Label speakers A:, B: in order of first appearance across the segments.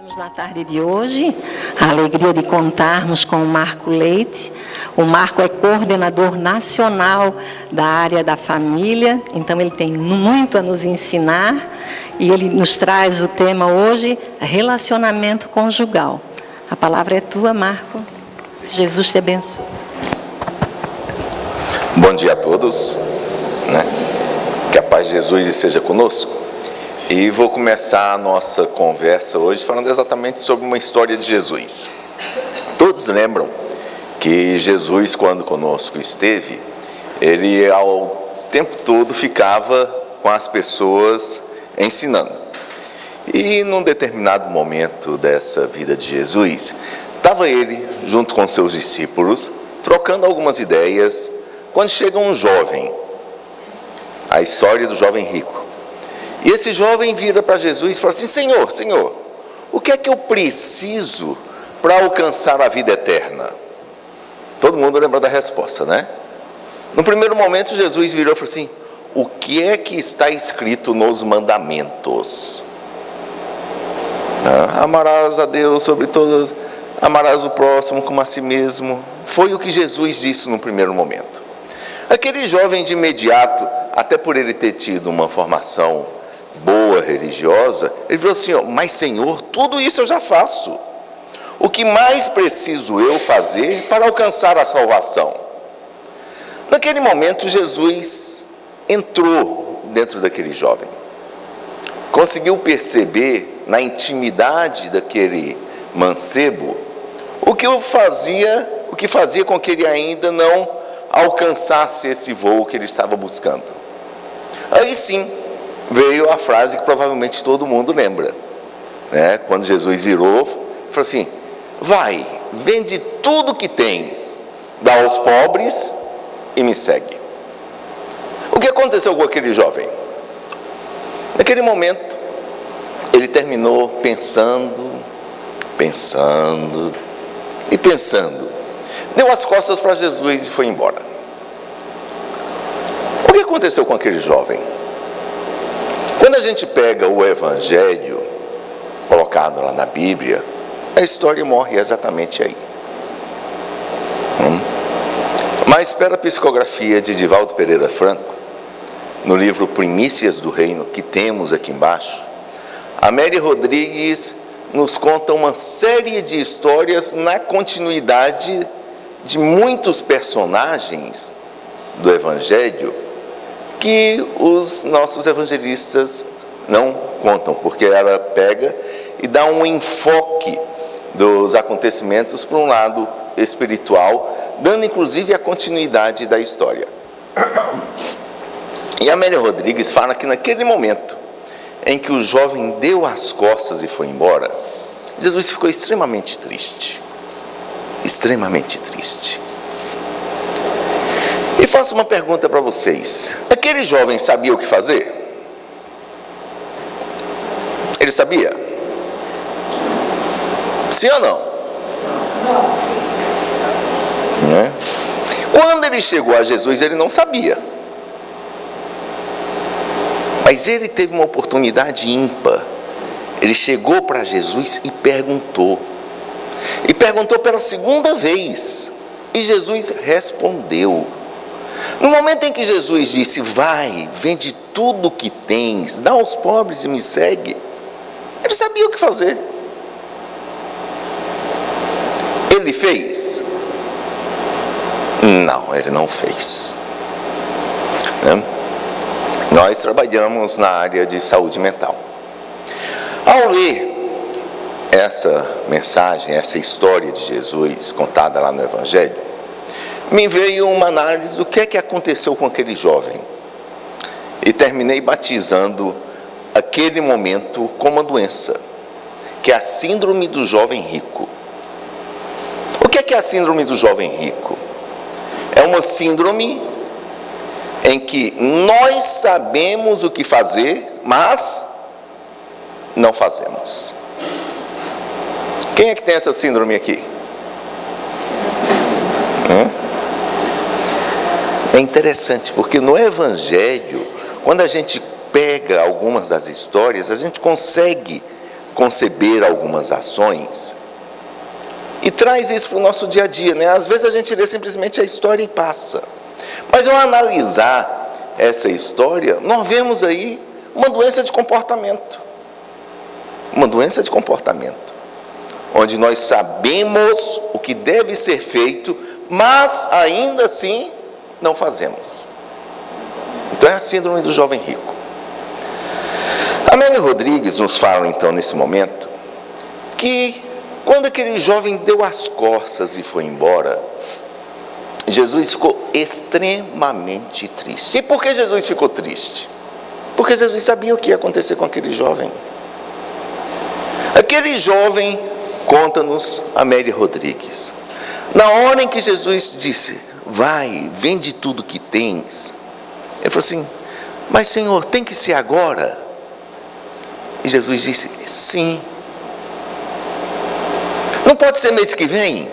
A: Temos na tarde de hoje a alegria de contarmos com o Marco Leite. O Marco é coordenador nacional da área da família, então ele tem muito a nos ensinar e ele nos traz o tema hoje, relacionamento conjugal. A palavra é tua, Marco. Jesus te abençoe.
B: Bom dia a todos, Que a paz de Jesus esteja conosco. E vou começar a nossa conversa hoje falando exatamente sobre uma história de Jesus. Todos lembram que Jesus, quando conosco esteve, ele ao tempo todo ficava com as pessoas ensinando. E num determinado momento dessa vida de Jesus, estava ele junto com seus discípulos, trocando algumas ideias, quando chega um jovem, a história do jovem rico. E esse jovem vira para Jesus e fala assim: Senhor, o que é que eu preciso para alcançar a vida eterna? Todo mundo lembra da resposta, né? No primeiro momento, Jesus virou e falou assim: o que é que está escrito nos mandamentos? Amarás a Deus sobre todas, amarás o próximo como a si mesmo. Foi o que Jesus disse no primeiro momento. Aquele jovem de imediato, até por ele ter tido uma formação boa, religiosa, ele falou assim: mas Senhor, tudo isso eu já faço. O que mais preciso eu fazer para alcançar a salvação? Naquele momento, Jesus entrou dentro daquele jovem. Conseguiu perceber na intimidade daquele mancebo o que fazia com que ele ainda não alcançasse esse voo que ele estava buscando. Aí sim veio a frase que provavelmente todo mundo lembra, Quando Jesus virou, falou assim: vai, vende tudo que tens, dá aos pobres e me segue. O que aconteceu com aquele jovem? Naquele momento, ele terminou pensando, deu as costas para Jesus e foi embora. O que aconteceu com aquele jovem? Quando a gente pega o Evangelho colocado lá na Bíblia, a história morre exatamente aí. Mas pela psicografia de Divaldo Pereira Franco, no livro Primícias do Reino, que temos aqui embaixo, a Mary Rodrigues nos conta uma série de histórias na continuidade de muitos personagens do Evangelho que os nossos evangelistas não contam, porque ela pega e dá um enfoque dos acontecimentos para um lado espiritual, dando inclusive a continuidade da história. E a Amélia Rodrigues fala que naquele momento em que o jovem deu as costas e foi embora, Jesus ficou extremamente triste. E faço uma pergunta para vocês: aquele jovem sabia o que fazer? Ele sabia? Sim ou não? Quando ele chegou a Jesus, ele não sabia. Mas ele teve uma oportunidade ímpar. Ele chegou para Jesus e perguntou. E perguntou pela segunda vez. E Jesus respondeu. No momento em que Jesus disse: vai, vende tudo o que tens, dá aos pobres e me segue, ele sabia o que fazer. Ele fez? Não, ele não fez. Nós trabalhamos na área de saúde mental. Ao ler essa mensagem, essa história de Jesus contada lá no Evangelho, me veio uma análise do que é que aconteceu com aquele jovem. E terminei batizando aquele momento com uma doença, que é a síndrome do jovem rico. O que é a síndrome do jovem rico? É uma síndrome em que nós sabemos o que fazer, mas não fazemos. Quem é que tem essa síndrome aqui? É interessante, porque no Evangelho, quando a gente pega algumas das histórias, a gente consegue conceber algumas ações e traz isso para o nosso dia a dia, né? Às vezes a gente lê simplesmente a história e passa. Mas ao analisar essa história, nós vemos aí uma doença de comportamento. Uma doença de comportamento. Onde nós sabemos o que deve ser feito, mas ainda assim não fazemos. Então é a síndrome do jovem rico. Amélia Rodrigues nos fala então nesse momento que quando aquele jovem deu as costas e foi embora, Jesus ficou extremamente triste. E por que Jesus ficou triste? Porque Jesus sabia o que ia acontecer com aquele jovem. Aquele jovem, conta-nos Amélia Rodrigues, na hora em que Jesus disse, vai, vende tudo que tens, ele falou assim, mas Senhor, tem que ser agora? E Jesus disse, sim. Não pode ser mês que vem?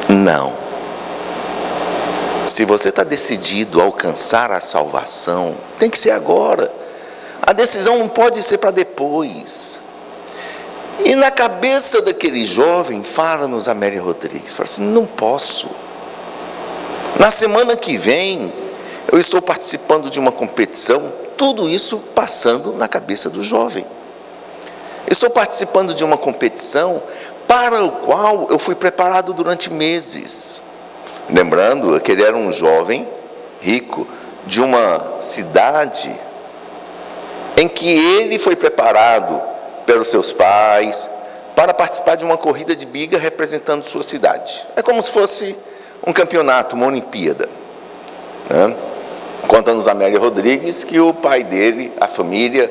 B: Não. Se você está decidido a alcançar a salvação, tem que ser agora. A decisão não pode ser para depois. E na cabeça daquele jovem, fala-nos Amélia Rodrigues, fala assim, não posso. Na semana que vem, eu estou participando de uma competição, tudo isso passando na cabeça do jovem. Estou participando de uma competição para o qual eu fui preparado durante meses. Lembrando que ele era um jovem rico de uma cidade em que ele foi preparado pelos seus pais para participar de uma corrida de biga representando sua cidade. É como se fosse um campeonato, uma Olimpíada, né? Conta-nos Amélia Rodrigues que o pai dele, a família,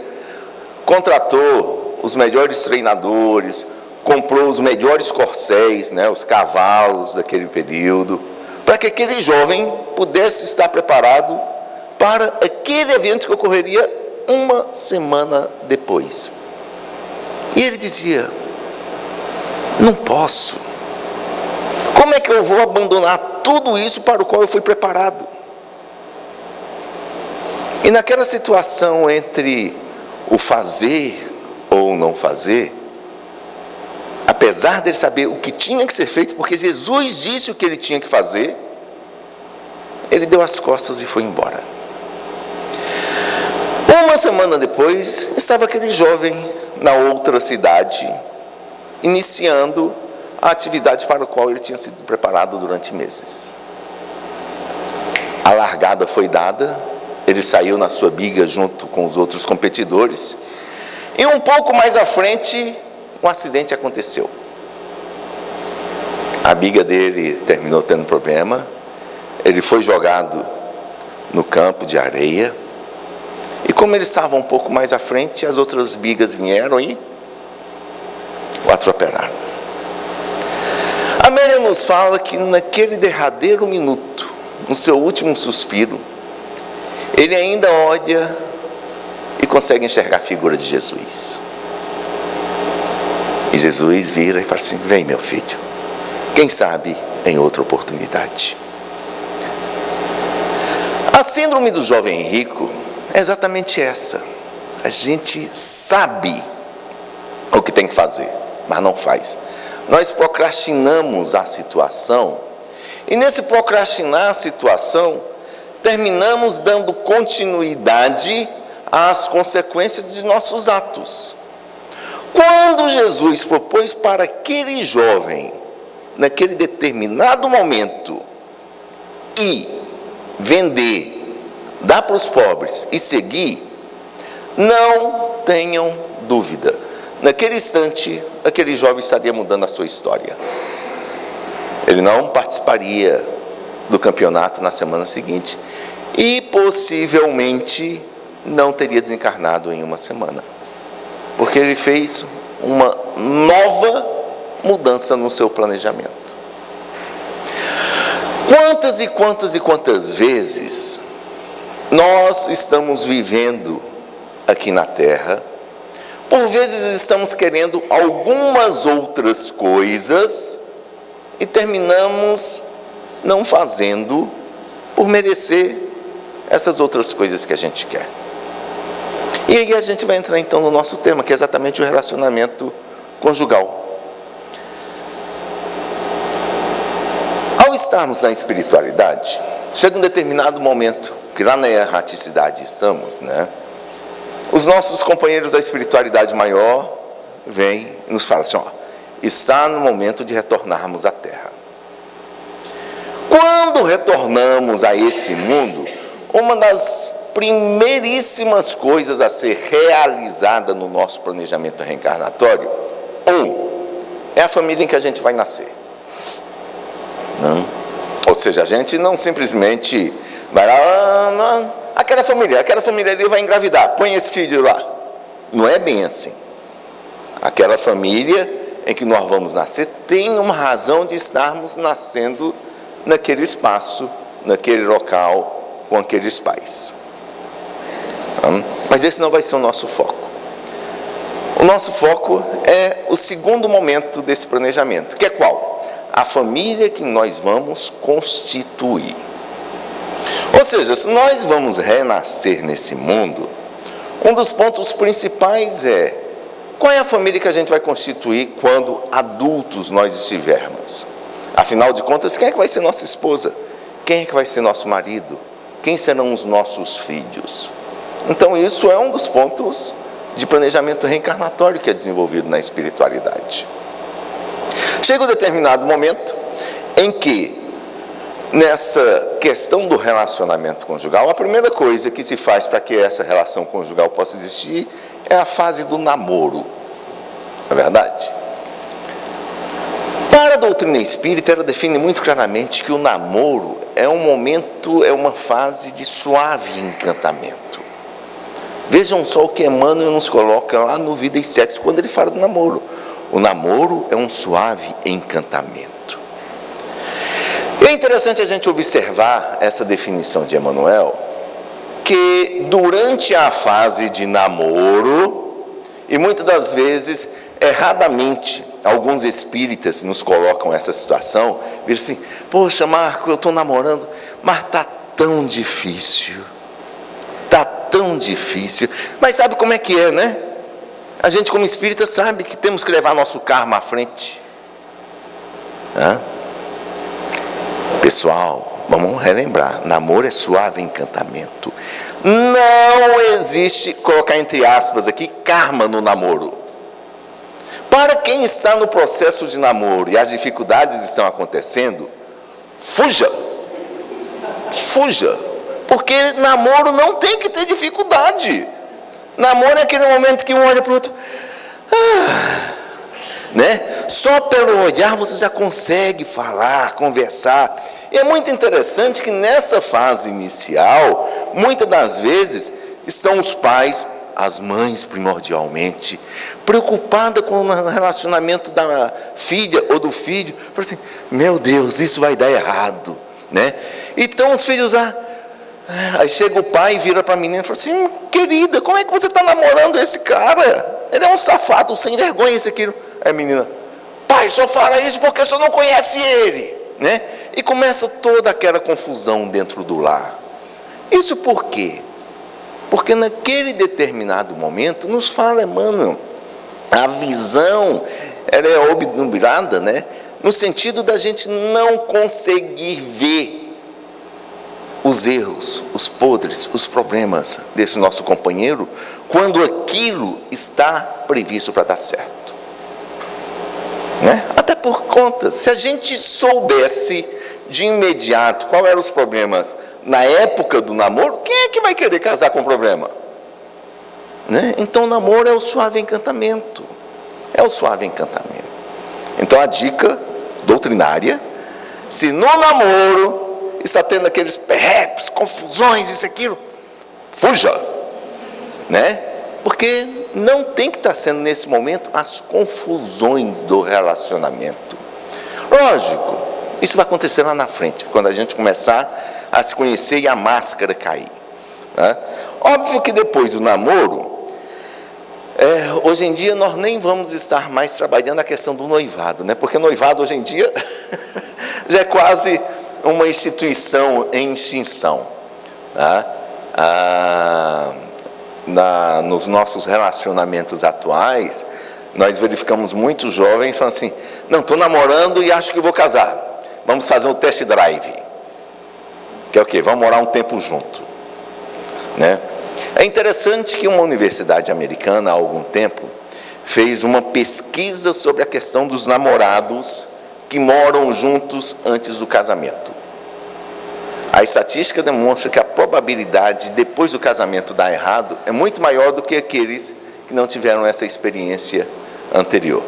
B: contratou os melhores treinadores, comprou os melhores corcéis, né, os cavalos daquele período, para que aquele jovem pudesse estar preparado para aquele evento que ocorreria uma semana depois. E ele dizia, não posso. Como é que eu vou abandonar tudo isso para o qual eu fui preparado? E naquela situação entre o fazer ou não fazer, apesar dele saber o que tinha que ser feito, porque Jesus disse o que ele tinha que fazer, ele deu as costas e foi embora. Uma semana depois, estava aquele jovem na outra cidade, iniciando a atividade para a qual ele tinha sido preparado durante meses. A largada foi dada, ele saiu na sua biga junto com os outros competidores, e um pouco mais à frente, um acidente aconteceu. A biga dele terminou tendo problema, ele foi jogado no campo de areia, e como ele estava um pouco mais à frente, as outras bigas vieram e o atropelaram. Amélia nos fala que naquele derradeiro minuto, no seu último suspiro, ele ainda olha e consegue enxergar a figura de Jesus. E Jesus vira e fala assim, vem meu filho, quem sabe em outra oportunidade. A síndrome do jovem rico é exatamente essa. A gente sabe o que tem que fazer, mas não faz. Nós procrastinamos a situação, e nesse procrastinar a situação, terminamos dando continuidade às consequências de nossos atos. Quando Jesus propôs para aquele jovem, naquele determinado momento, ir vender, dar para os pobres e seguir, não tenham dúvida, naquele instante, aquele jovem estaria mudando a sua história. Ele não participaria do campeonato na semana seguinte e possivelmente não teria desencarnado em uma semana, porque ele fez uma nova mudança no seu planejamento. Quantas e quantas vezes nós estamos vivendo aqui na Terra, por vezes estamos querendo algumas outras coisas e terminamos não fazendo por merecer essas outras coisas que a gente quer. E aí a gente vai entrar então no nosso tema, que é exatamente o relacionamento conjugal. Ao estarmos na espiritualidade, chega um determinado momento, que lá na erraticidade estamos, né? Os nossos companheiros da espiritualidade maior vêm e nos falam assim, ó, está no momento de retornarmos à Terra. Quando retornamos a esse mundo, uma das primeiríssimas coisas a ser realizada no nosso planejamento reencarnatório, é a família em que a gente vai nascer. Não? Ou seja, a gente não simplesmente vai lá, aquela família ali vai engravidar, põe esse filho lá. Não é bem assim. Aquela família em que nós vamos nascer tem uma razão de estarmos nascendo naquele espaço, naquele local, com aqueles pais. Mas esse não vai ser o nosso foco. O nosso foco é o segundo momento desse planejamento, que é qual? A família que nós vamos constituir. Ou seja, se nós vamos renascer nesse mundo, um dos pontos principais é qual é a família que a gente vai constituir quando adultos nós estivermos. Afinal de contas, quem é que vai ser nossa esposa? Quem é que vai ser nosso marido? Quem serão os nossos filhos? Então isso é um dos pontos de planejamento reencarnatório que é desenvolvido na espiritualidade. Chega um determinado momento em que, nessa questão do relacionamento conjugal, a primeira coisa que se faz para que essa relação conjugal possa existir é a fase do namoro. Não é verdade? Para a doutrina espírita, ela define muito claramente que o namoro é um momento, é uma fase de suave encantamento. Vejam só o que Emmanuel nos coloca lá no Vida e Sexo, quando ele fala do namoro. O namoro é um suave encantamento. E é interessante a gente observar essa definição de Emmanuel, que durante a fase de namoro, e muitas das vezes, erradamente, alguns espíritas nos colocam essa situação, dizem assim, poxa Marco, eu estou namorando, mas está tão difícil. Está tão difícil. Mas sabe como é que é, né? A gente como espírita sabe que temos que levar nosso karma à frente. Pessoal, vamos relembrar, namoro é suave encantamento. Não existe, colocar entre aspas aqui, karma no namoro. Para quem está no processo de namoro e as dificuldades estão acontecendo, fuja. Fuja. Porque namoro não tem que ter dificuldade. Namoro é aquele momento que um olha para o outro. Né? Só pelo olhar você já consegue falar, conversar. E é muito interessante que nessa fase inicial, muitas das vezes, estão os pais, as mães primordialmente, preocupadas com o relacionamento da filha ou do filho. Fala assim, meu Deus, isso vai dar errado. Né? Então os filhos lá. Aí chega o pai e vira para a menina e fala assim, querida, como é que você está namorando esse cara? Ele é um safado, sem vergonha, isso aquilo. Aí a menina, pai, só fala isso porque só não conhece ele. Né? E começa toda aquela confusão dentro do lar. Isso por quê? Porque naquele determinado momento, nos fala Emmanuel, a visão, ela é obnubilada, né? No sentido da gente não conseguir ver os erros, os podres, os problemas desse nosso companheiro, quando aquilo está previsto para dar certo. Né? Até por conta, se a gente soubesse de imediato quais eram os problemas na época do namoro, quem é que vai querer casar com problema? Né? Então o namoro é o suave encantamento. É o suave encantamento. Então a dica doutrinária, se no namoro está tendo aqueles perrepes, confusões, isso, aquilo, fuja, né? Porque não tem que estar sendo nesse momento as confusões do relacionamento. Lógico, isso vai acontecer lá na frente, quando a gente começar a se conhecer e a máscara cair. Né? Óbvio que depois do namoro, hoje em dia nós nem vamos estar mais trabalhando a questão do noivado, né? Porque noivado hoje em dia já é quase uma instituição em extinção. Tá? nos nossos relacionamentos atuais, nós verificamos muitos jovens falando assim: não, estou namorando e acho que vou casar, vamos fazer um test drive, que é o quê? Vamos morar um tempo junto, né? É interessante que uma universidade americana, há algum tempo, fez uma pesquisa sobre a questão dos namorados que moram juntos antes do casamento. A estatística demonstra que a probabilidade de depois do casamento dar errado é muito maior do que aqueles que não tiveram essa experiência anterior.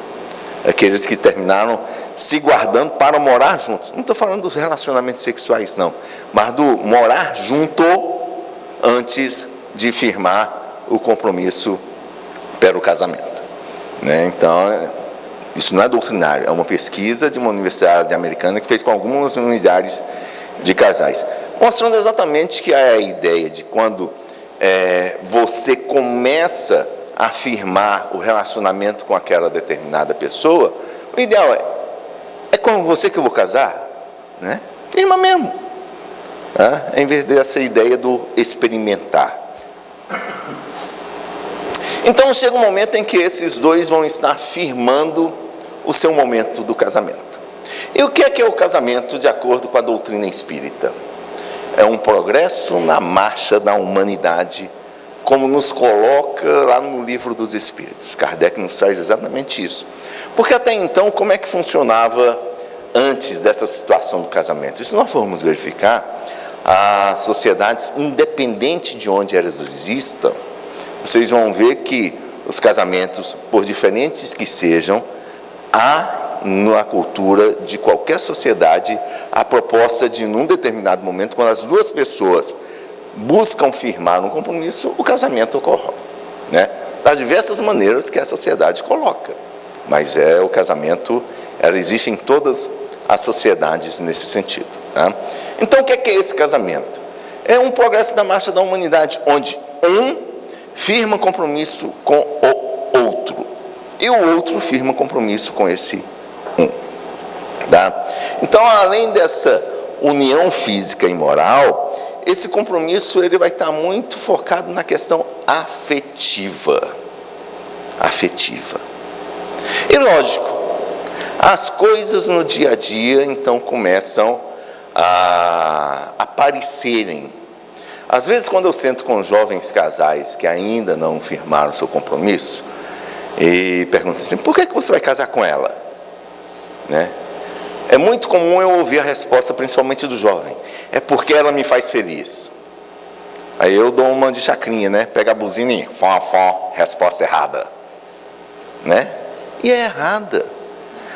B: Aqueles que terminaram se guardando para morar juntos. Não estou falando dos relacionamentos sexuais, não, mas do morar junto antes de firmar o compromisso para o casamento, né? Então, isso não é doutrinário, é uma pesquisa de uma universidade americana que fez com algumas milhares de casais, mostrando exatamente que é a ideia de quando você começa a firmar o relacionamento com aquela determinada pessoa, o ideal é com você que eu vou casar, né? Firma mesmo, né? Em vez dessa ideia do experimentar. Então chega um momento em que esses dois vão estar firmando o seu momento do casamento. E o que é o casamento de acordo com a doutrina espírita? É um progresso na marcha da humanidade, como nos coloca lá no Livro dos Espíritos. Kardec nos traz exatamente isso. Porque até então, como é que funcionava antes dessa situação do casamento? E se nós formos verificar, as sociedades, independente de onde elas existam, vocês vão ver que os casamentos, por diferentes que sejam, há na cultura de qualquer sociedade a proposta de, num determinado momento, quando as duas pessoas buscam firmar um compromisso, o casamento ocorre, né? Das diversas maneiras que a sociedade coloca, mas o casamento, ela existe em todas as sociedades nesse sentido, tá? Então, o que é esse casamento? É um progresso da marcha da humanidade, onde um firma compromisso com o outro, e o outro firma compromisso com esse um, tá? Então, além dessa união física e moral, esse compromisso ele vai estar muito focado na questão afetiva. E lógico, as coisas no dia a dia então começam a aparecerem. Às vezes, quando eu sento com jovens casais que ainda não firmaram seu compromisso e pergunto assim: por que você vai casar com ela? Né? É muito comum eu ouvir a resposta, principalmente do jovem: é porque ela me faz feliz. Aí eu dou uma de chacrinha, né? Pega a buzina e resposta errada, né? E é errada.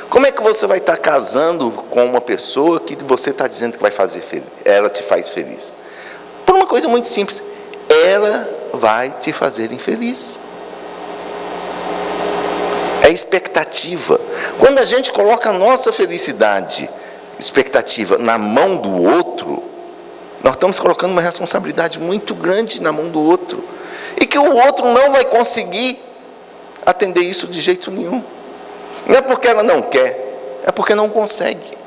B: Como é que você vai estar casando com uma pessoa que você está dizendo que vai fazer feliz? Ela te faz feliz. Por uma coisa muito simples: ela vai te fazer infeliz. É expectativa. Quando a gente coloca a nossa felicidade, expectativa, na mão do outro, nós estamos colocando uma responsabilidade muito grande na mão do outro, e que o outro não vai conseguir atender isso de jeito nenhum. Não é porque ela não quer, é porque não consegue.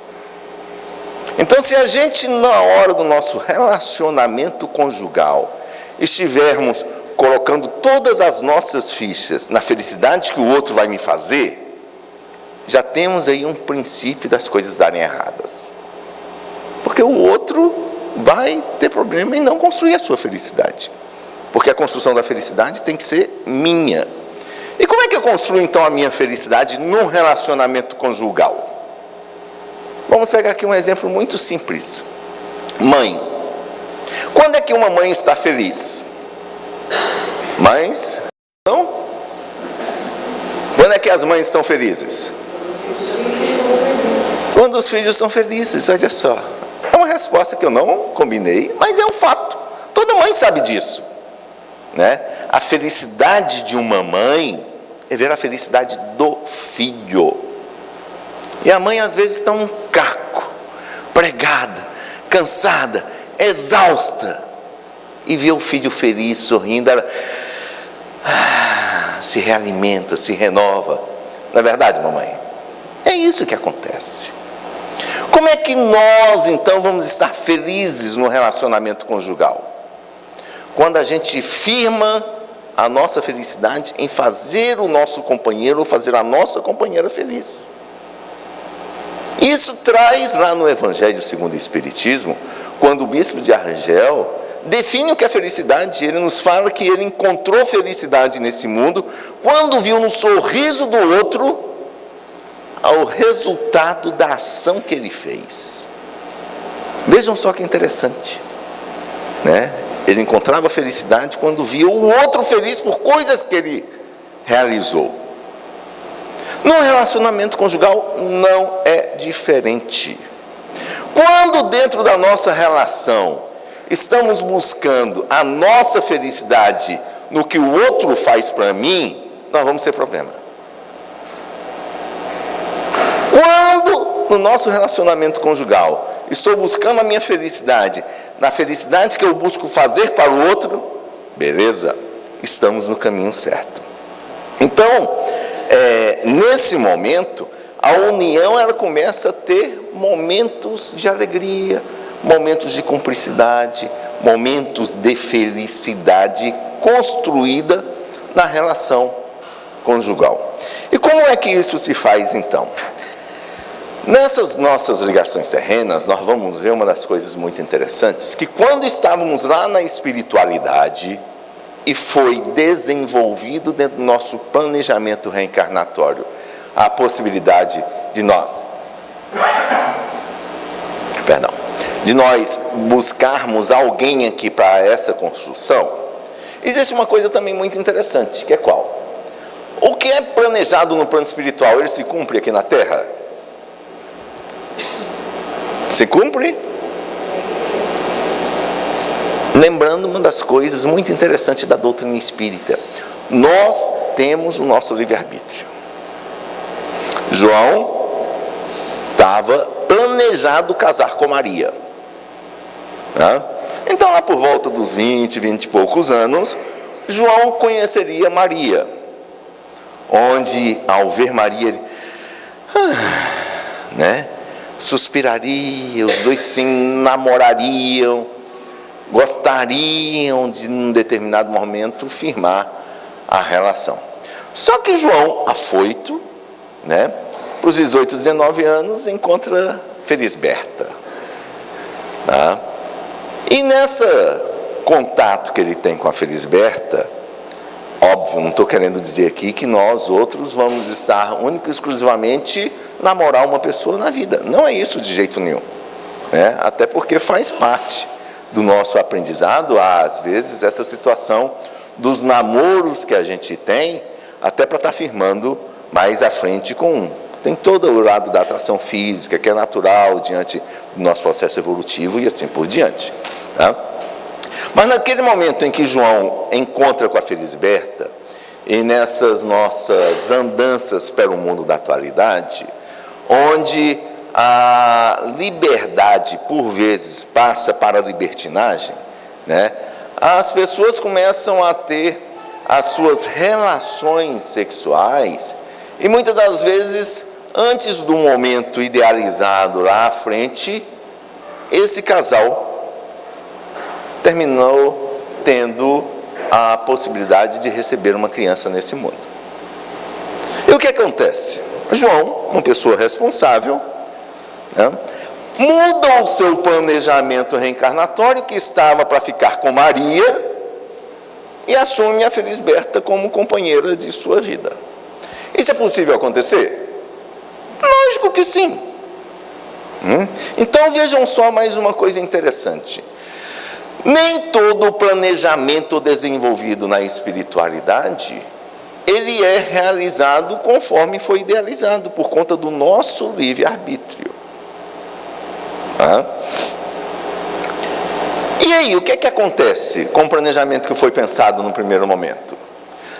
B: Então, se a gente, na hora do nosso relacionamento conjugal, estivermos colocando todas as nossas fichas na felicidade que o outro vai me fazer, já temos aí um princípio das coisas darem erradas. Porque o outro vai ter problema em não construir a sua felicidade. Porque a construção da felicidade tem que ser minha. E como é que eu construo então a minha felicidade num relacionamento conjugal? Vamos pegar aqui um exemplo muito simples. Mãe. Quando é que uma mãe está feliz? Mães? Não? Quando é que as mães estão felizes? Quando os filhos são felizes, olha só. É uma resposta que eu não combinei, mas é um fato. Toda mãe sabe disso, né? A felicidade de uma mãe é ver a felicidade do filho. E a mãe às vezes está um caco, pregada, cansada, exausta, e vê o filho feliz, sorrindo, ela se realimenta, se renova. Não é verdade, mamãe? É isso que acontece. Como é que nós então vamos estar felizes no relacionamento conjugal? Quando a gente firma a nossa felicidade em fazer o nosso companheiro ou fazer a nossa companheira feliz. Isso traz lá no Evangelho segundo o Espiritismo, quando o bispo de Argel define o que é felicidade. Ele nos fala que ele encontrou felicidade nesse mundo quando viu no sorriso do outro o resultado da ação que ele fez. Vejam só que interessante, né? Ele encontrava felicidade quando via o outro feliz por coisas que ele realizou. No relacionamento conjugal não é diferente. Quando dentro da nossa relação estamos buscando a nossa felicidade no que o outro faz para mim, nós vamos ter problema. Quando no nosso relacionamento conjugal estou buscando a minha felicidade na felicidade que eu busco fazer para o outro, beleza, estamos no caminho certo. Então, nesse momento, a união ela começa a ter momentos de alegria, momentos de cumplicidade, momentos de felicidade construída na relação conjugal. E como é que isso se faz então? Nessas nossas ligações terrenas, nós vamos ver uma das coisas muito interessantes, que quando estávamos lá na espiritualidade, e foi desenvolvido dentro do nosso planejamento reencarnatório, a possibilidade de nós buscarmos alguém aqui para essa construção, existe uma coisa também muito interessante, que é qual? O que é planejado no plano espiritual, ele se cumpre aqui na Terra? Se cumpre? Lembrando uma das coisas muito interessantes da doutrina espírita, nós temos o nosso livre-arbítrio. João estava planejado casar com Maria, né? Então lá por volta dos 20 e poucos anos, João conheceria Maria, onde ao ver Maria ele, né, suspiraria, os dois se namorariam, gostariam de, num determinado momento, firmar a relação. Só que João, afoito, né, para os 18, 19 anos, encontra Felisberta. Tá? E nesse contato que ele tem com a Felisberta, óbvio, não estou querendo dizer aqui que nós outros vamos estar única e exclusivamente namorar uma pessoa na vida. Não é isso de jeito nenhum, né? Até porque faz parte do nosso aprendizado, às vezes, essa situação dos namoros que a gente tem, até para estar firmando mais à frente com um. Tem todo o lado da atração física, que é natural diante do nosso processo evolutivo e assim por diante. Tá? Mas naquele momento em que João encontra com a Felisberta, e nessas nossas andanças pelo mundo da atualidade, onde a liberdade, por vezes, passa para a libertinagem, né? As pessoas começam a ter as suas relações sexuais, e muitas das vezes, antes do momento idealizado lá à frente, esse casal terminou tendo a possibilidade de receber uma criança nesse mundo. E o que acontece? João, uma pessoa responsável, né, muda o seu planejamento reencarnatório, que estava para ficar com Maria, e assume a Felisberta como companheira de sua vida. Isso é possível acontecer? Lógico que sim. Então vejam só mais uma coisa interessante. Nem todo o planejamento desenvolvido na espiritualidade, ele é realizado conforme foi idealizado, por conta do nosso livre-arbítrio. E aí, o que é que acontece com o planejamento que foi pensado no primeiro momento?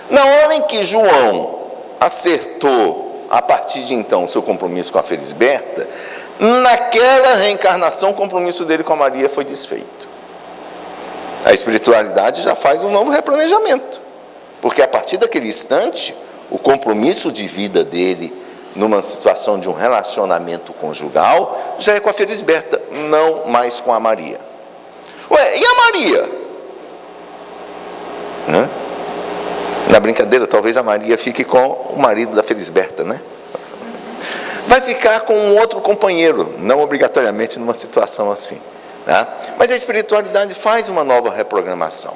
B: Na hora em que João acertou, a partir de então, o seu compromisso com a Felisberta, naquela reencarnação, o compromisso dele com a Maria foi desfeito. A espiritualidade já faz um novo replanejamento, porque a partir daquele instante, o compromisso de vida dele, numa situação de um relacionamento conjugal, já é com a Felisberta, não mais com a Maria. Ué, e a Maria? Na brincadeira, talvez a Maria fique com o marido da Felisberta, né? Vai ficar com um outro companheiro, não obrigatoriamente numa situação assim, tá? Mas a espiritualidade faz uma nova reprogramação.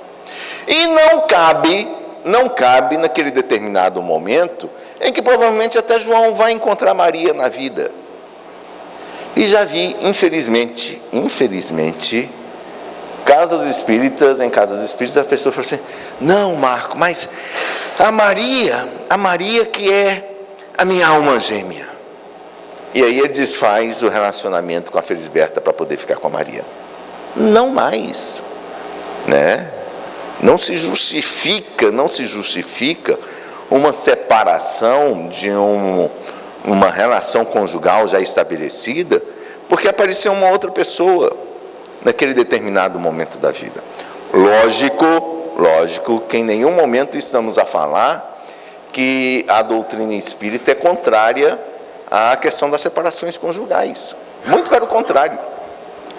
B: E não cabe naquele determinado momento em que provavelmente até João vai encontrar Maria na vida. E já vi, infelizmente, em casas espíritas, a pessoa fala assim: não, Marco, mas a Maria que é a minha alma gêmea. E aí ele desfaz o relacionamento com a Felisberta para poder ficar com a Maria. Não mais, né? Não se justifica uma separação de uma relação conjugal já estabelecida, porque apareceu uma outra pessoa naquele determinado momento da vida. Lógico que em nenhum momento estamos a falar que a doutrina espírita é contrária à questão das separações conjugais. Muito pelo contrário.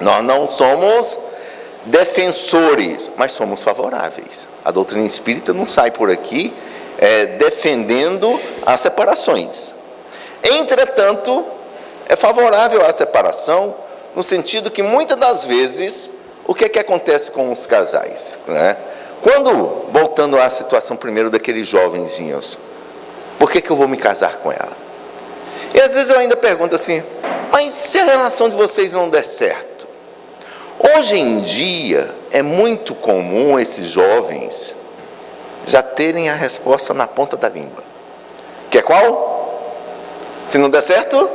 B: Nós não somos defensores, mas somos favoráveis. A doutrina espírita não sai por aqui defendendo as separações. Entretanto, é favorável à separação, no sentido que muitas das vezes, o que é que acontece com os casais, né? Quando, voltando à situação primeiro daqueles jovenzinhos, por que eu vou me casar com ela? E às vezes eu ainda pergunto assim: mas se a relação de vocês não der certo? Hoje em dia é muito comum esses jovens já terem a resposta na ponta da língua. Que é qual? Se não der certo,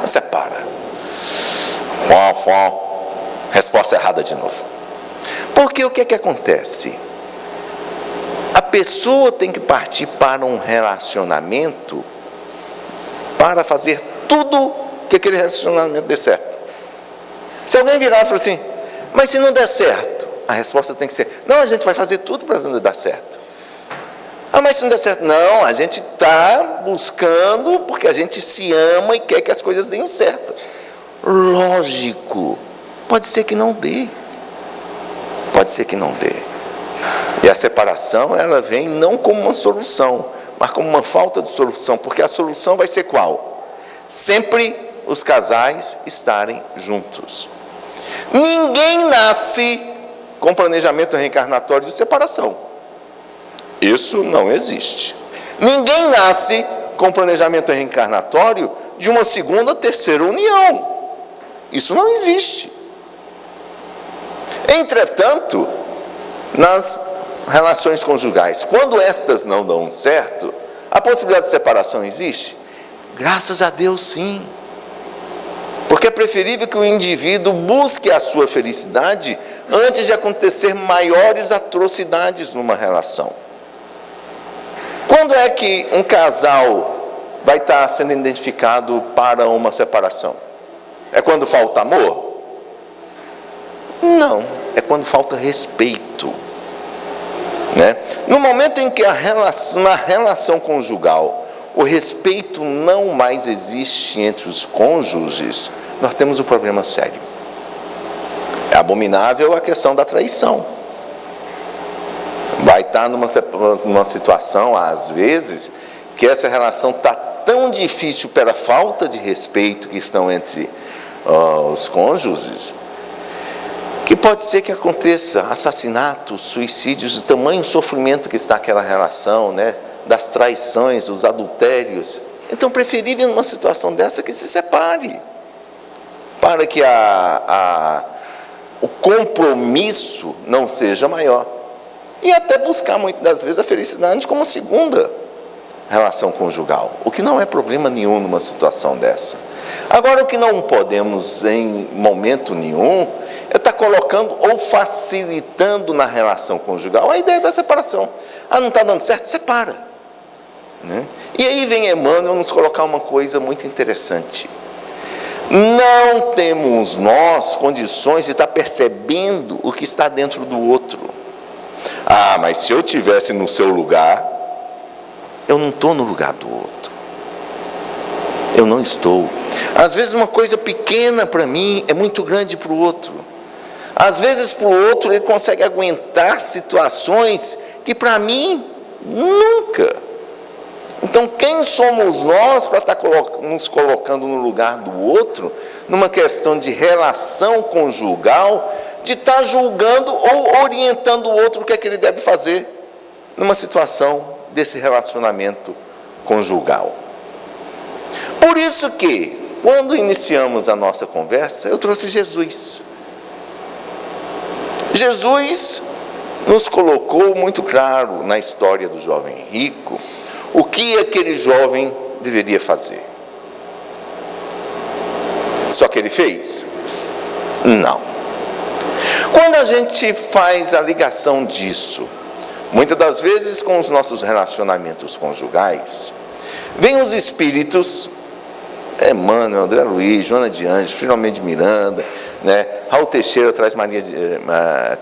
B: separa. Resposta errada de novo. Porque o que é que acontece? A pessoa tem que partir para um relacionamento para fazer tudo que aquele relacionamento dê certo. Se alguém virar e falar assim: mas se não der certo, a resposta tem que ser: não, a gente vai fazer tudo para não dar certo. Ah, mas se não der certo, não, a gente está buscando porque a gente se ama e quer que as coisas deem certas. Lógico, pode ser que não dê. E a separação, ela vem não como uma solução, mas como uma falta de solução, porque a solução vai ser qual? Sempre os casais estarem juntos. Ninguém nasce com planejamento reencarnatório de separação. Isso não existe. Ninguém nasce com planejamento reencarnatório de uma segunda, terceira união. Isso não existe. Entretanto, nas relações conjugais, quando estas não dão certo, a possibilidade de separação existe? Graças a Deus, sim. Porque é preferível que o indivíduo busque a sua felicidade antes de acontecer maiores atrocidades numa relação. Quando é que um casal vai estar sendo identificado para uma separação? É quando falta amor? Não, é quando falta respeito, né? No momento em que na relação conjugal o respeito não mais existe entre os cônjuges, nós temos um problema sério. É abominável a questão da traição. Vai estar numa situação, às vezes, que essa relação está tão difícil pela falta de respeito que estão entre os cônjuges, que pode ser que aconteça assassinatos, suicídios, de tamanho sofrimento que está aquela relação, né? Das traições, dos adultérios. Então, preferível numa situação dessa que se separe, para que o compromisso não seja maior. E até buscar, muitas das vezes, a felicidade como segunda relação conjugal, o que não é problema nenhum numa situação dessa. Agora, o que não podemos, em momento nenhum, é estar colocando ou facilitando na relação conjugal a ideia da separação. Ah, não está dando certo? Separa. Né? E aí vem Emmanuel nos colocar uma coisa muito interessante. Não temos nós condições de estar percebendo o que está dentro do outro. Ah, mas se eu estivesse no seu lugar, eu não estou no lugar do outro. Eu não estou. Às vezes uma coisa pequena para mim é muito grande para o outro. Às vezes para o outro ele consegue aguentar situações que para mim Nunca. Então, quem somos nós para estar nos colocando no lugar do outro, numa questão de relação conjugal, de estar julgando ou orientando o outro o que é que ele deve fazer numa situação desse relacionamento conjugal? Por isso que, quando iniciamos a nossa conversa, eu trouxe Jesus. Jesus nos colocou muito claro na história do jovem rico o que aquele jovem deveria fazer. Só que ele fez? Não. Quando a gente faz a ligação disso, muitas das vezes com os nossos relacionamentos conjugais, vem os espíritos, Emmanuel, André Luiz, Joana de Anjos, Filomeno de Miranda, né? Raul Teixeira traz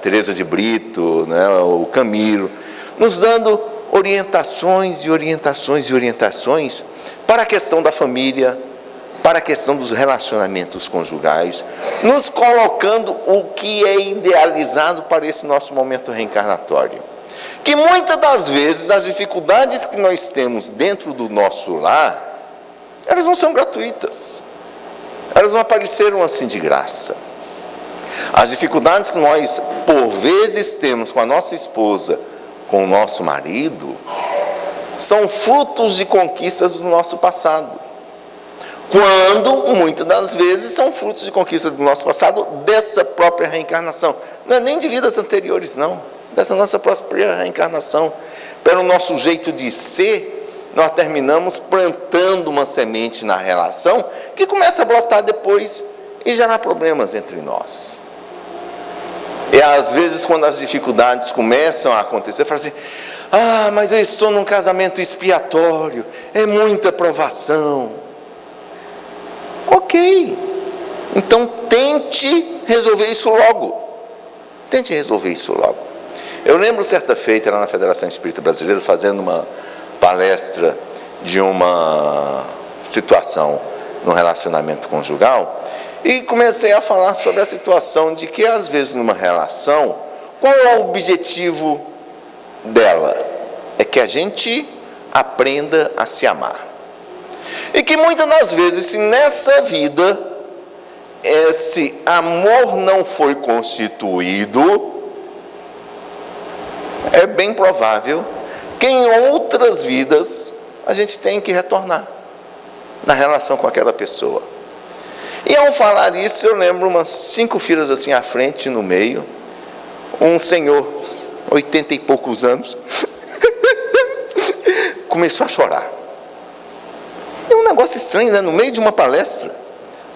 B: Teresa de Brito, né? O Camilo, nos dando orientações para a questão da família, para a questão dos relacionamentos conjugais, nos colocando o que é idealizado para esse nosso momento reencarnatório. Que muitas das vezes as dificuldades que nós temos dentro do nosso lar, elas não são gratuitas, elas não apareceram assim de graça. As dificuldades que nós, por vezes, temos com a nossa esposa, com o nosso marido, são frutos de conquistas do nosso passado. Quando, muitas das vezes, são frutos de conquistas do nosso passado, dessa própria reencarnação. Não é nem de vidas anteriores, não. Dessa nossa própria reencarnação. Pelo nosso jeito de ser, nós terminamos plantando uma semente na relação, que começa a brotar depois e gerar problemas entre nós. E às vezes, quando as dificuldades começam a acontecer, fala assim: ah, mas eu estou num casamento expiatório, é muita provação. Ok, então tente resolver isso logo. Tente resolver isso logo. Eu lembro certa feita, lá na Federação Espírita Brasileira, fazendo uma palestra de uma situação no relacionamento conjugal, e comecei a falar sobre a situação de que, às vezes, numa relação, qual é o objetivo dela? É que a gente aprenda a se amar. E que muitas das vezes, se nessa vida esse amor não foi constituído, é bem provável que em outras vidas a gente tem que retornar na relação com aquela pessoa. E ao falar isso, eu lembro umas 5 filas assim à frente, no meio, um senhor, 80 e poucos anos, começou a chorar. É um negócio estranho, né? No meio de uma palestra,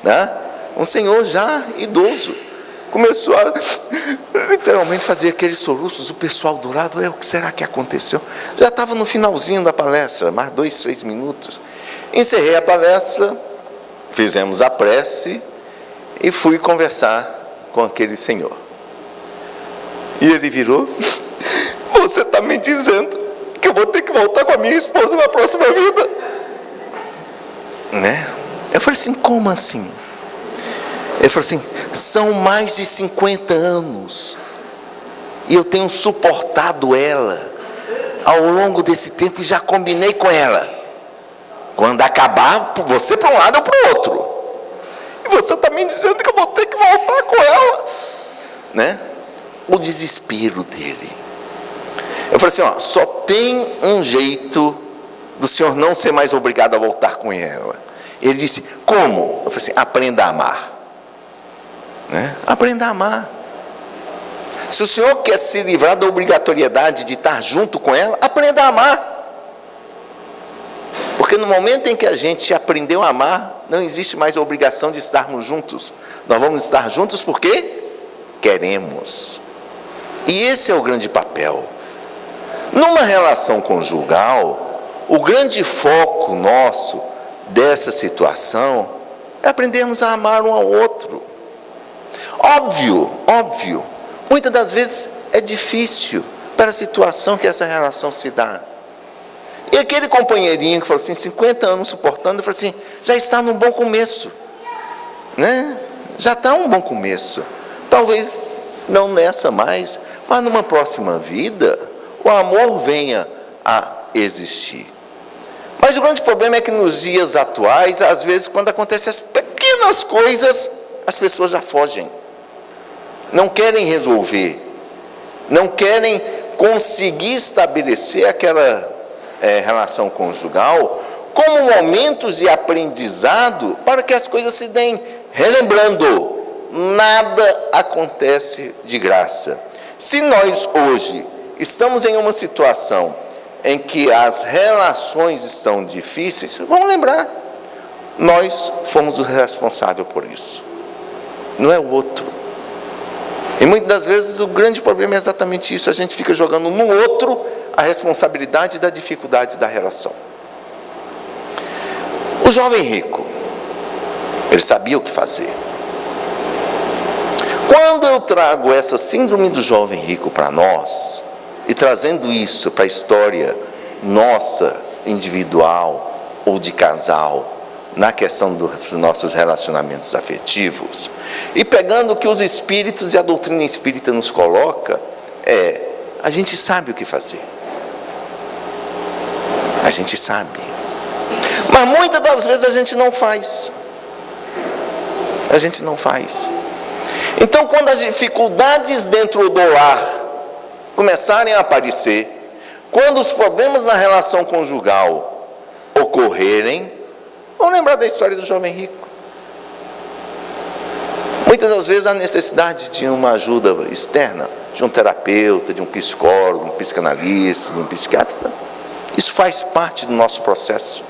B: né? Um senhor já idoso começou a literalmente fazer aqueles soluços. O pessoal do lado: o que será que aconteceu? Já estava no finalzinho da palestra, mais 2, 3 minutos. Encerrei a palestra, fizemos a prece e fui conversar com aquele senhor. E ele virou: você está me dizendo que eu vou ter que voltar com a minha esposa na próxima vida? Né? Eu falei assim: como assim? Ele falou assim: são mais de 50 anos e eu tenho suportado ela ao longo desse tempo e já combinei com ela. Quando acabar, você para um lado ou para o outro. E você está me dizendo que eu vou ter que voltar com ela, né? O desespero dele. Eu falei assim: ó, só tem um jeito do senhor não ser mais obrigado a voltar com ela. Ele disse: como? Eu falei assim: aprenda a amar. Né? Aprenda a amar. Se o senhor quer se livrar da obrigatoriedade de estar junto com ela, aprenda a amar. Porque no momento em que a gente aprendeu a amar, não existe mais a obrigação de estarmos juntos. Nós vamos estar juntos porque queremos. E esse é o grande papel. Numa relação conjugal, o grande foco nosso dessa situação é aprendermos a amar um ao outro. Óbvio, muitas das vezes é difícil para a situação que essa relação se dá. E aquele companheirinho que falou assim, 50 anos suportando, eu falei assim: já está num bom começo, né? Já está um bom começo. Talvez não nessa mais, mas numa próxima vida, o amor venha a existir. Mas o grande problema é que nos dias atuais, às vezes, quando acontecem as pequenas coisas, as pessoas já fogem. Não querem resolver. Não querem conseguir estabelecer aquela relação conjugal como momentos de aprendizado para que as coisas se deem. Relembrando, nada acontece de graça. Se nós hoje estamos em uma situação em que as relações estão difíceis, vamos lembrar, nós fomos os responsáveis por isso. Não é o outro. E muitas das vezes o grande problema é exatamente isso, a gente fica jogando no outro a responsabilidade da dificuldade da relação. O jovem rico, ele sabia o que fazer. Quando eu trago essa síndrome do jovem rico para nós, e trazendo isso para a história nossa, individual ou de casal, na questão dos nossos relacionamentos afetivos, e pegando o que os espíritos e a doutrina espírita nos coloca, a gente sabe o que fazer. A gente sabe. Mas muitas das vezes a gente não faz. A gente não faz. Então, quando as dificuldades dentro do lar começarem a aparecer, quando os problemas na relação conjugal ocorrerem, vamos lembrar da história do jovem rico. Muitas das vezes há necessidade de uma ajuda externa, de um terapeuta, de um psicólogo, um psicanalista, de um psiquiatra. Isso faz parte do nosso processo.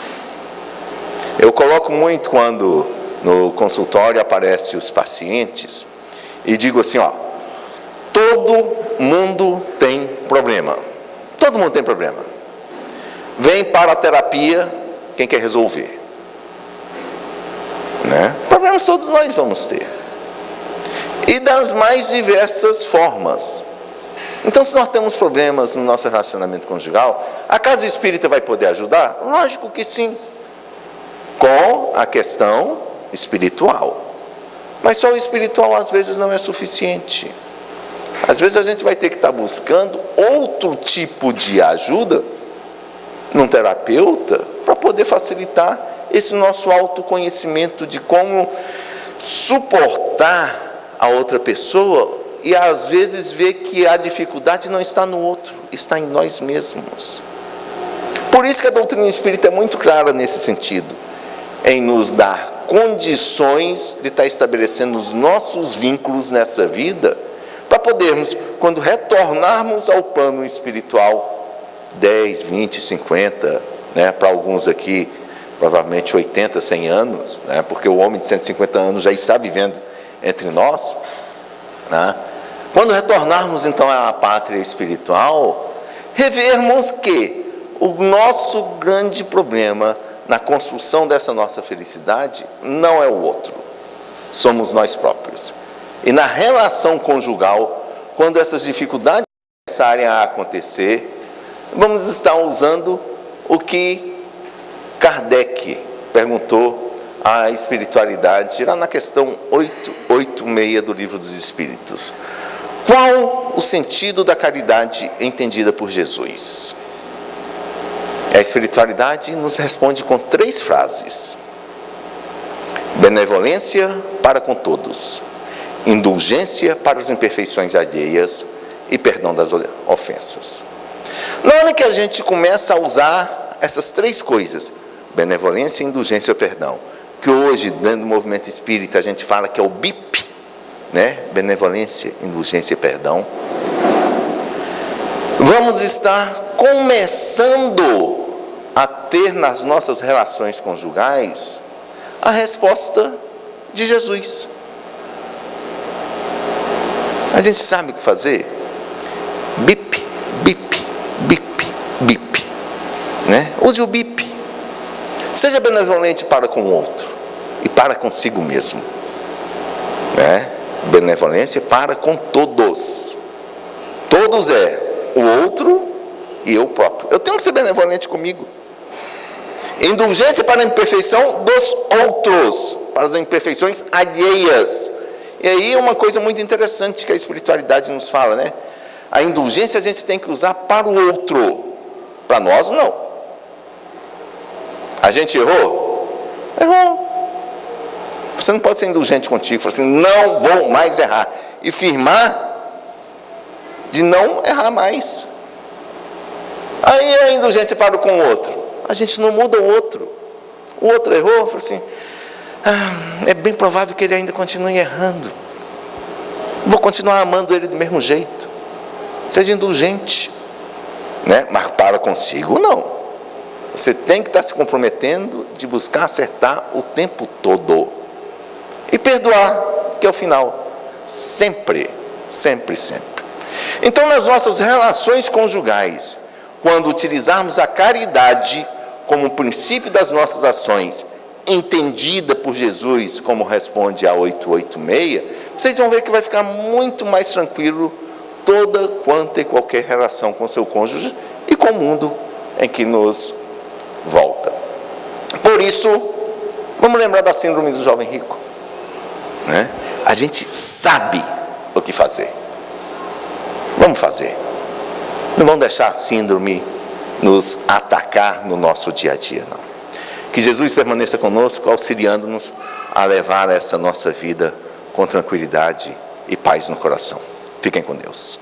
B: Eu coloco muito quando no consultório aparecem os pacientes e digo assim, todo mundo tem problema. Todo mundo tem problema. Vem para a terapia quem quer resolver. Problemas todos nós vamos ter. E das mais diversas formas. Então, se nós temos problemas no nosso relacionamento conjugal, a casa espírita vai poder ajudar? Lógico que sim. Com a questão espiritual. Mas só o espiritual às vezes não é suficiente. Às vezes a gente vai ter que estar buscando outro tipo de ajuda num terapeuta para poder facilitar esse nosso autoconhecimento de como suportar a outra pessoa e às vezes ver que a dificuldade não está no outro, está em nós mesmos. Por isso que a doutrina espírita é muito clara nesse sentido, em nos dar condições de estar estabelecendo os nossos vínculos nessa vida, para podermos, quando retornarmos ao plano espiritual, 10, 20, 50, para alguns aqui, provavelmente 80, 100 anos, porque o homem de 150 anos já está vivendo entre nós, quando retornarmos então à pátria espiritual, revermos que o nosso grande problema na construção dessa nossa felicidade não é o outro, somos nós próprios. E na relação conjugal, quando essas dificuldades começarem a acontecer, vamos estar usando o que Kardec perguntou à espiritualidade, lá na questão 886 do Livro dos Espíritos. Qual o sentido da caridade entendida por Jesus? A espiritualidade nos responde com 3 frases. Benevolência para com todos, indulgência para as imperfeições alheias e perdão das ofensas. Na hora que a gente começa a usar essas 3 coisas, benevolência, indulgência e perdão, que hoje, dentro do movimento espírita, a gente fala que é o BIP, benevolência, indulgência e perdão, vamos estar começando a ter nas nossas relações conjugais a resposta de Jesus. A gente sabe o que fazer? Bip, bip, bip, bip. Use o bip. Seja benevolente para com o outro e para consigo mesmo. Benevolência para com todos. Todos é o outro e eu próprio. Eu tenho que ser benevolente comigo. Indulgência para a imperfeição dos outros, para as imperfeições alheias. E aí uma coisa muito interessante que a espiritualidade nos fala, A indulgência a gente tem que usar para o outro. Para nós, não. A gente errou? Errou. Você não pode ser indulgente contigo, falar assim, não vou mais errar. E firmar de não errar mais. Aí a indulgência para com o outro. A gente não muda o outro. O outro errou, fala assim, é bem provável que ele ainda continue errando. Vou continuar amando ele do mesmo jeito. Seja indulgente, né? Mas para consigo, não. Você tem que estar se comprometendo de buscar acertar o tempo todo. E perdoar, que é o final. Sempre, sempre, sempre. Então, nas nossas relações conjugais, quando utilizarmos a caridade como princípio das nossas ações, entendida por Jesus, como responde a 886, vocês vão ver que vai ficar muito mais tranquilo toda quanto e qualquer relação com seu cônjuge e com o mundo em que nos volta. Por isso, vamos lembrar da síndrome do jovem rico, né? A gente sabe o que fazer. Vamos fazer. Não vamos deixar a síndrome nos atacar no nosso dia a dia, não. Que Jesus permaneça conosco, auxiliando-nos a levar essa nossa vida com tranquilidade e paz no coração. Fiquem com Deus.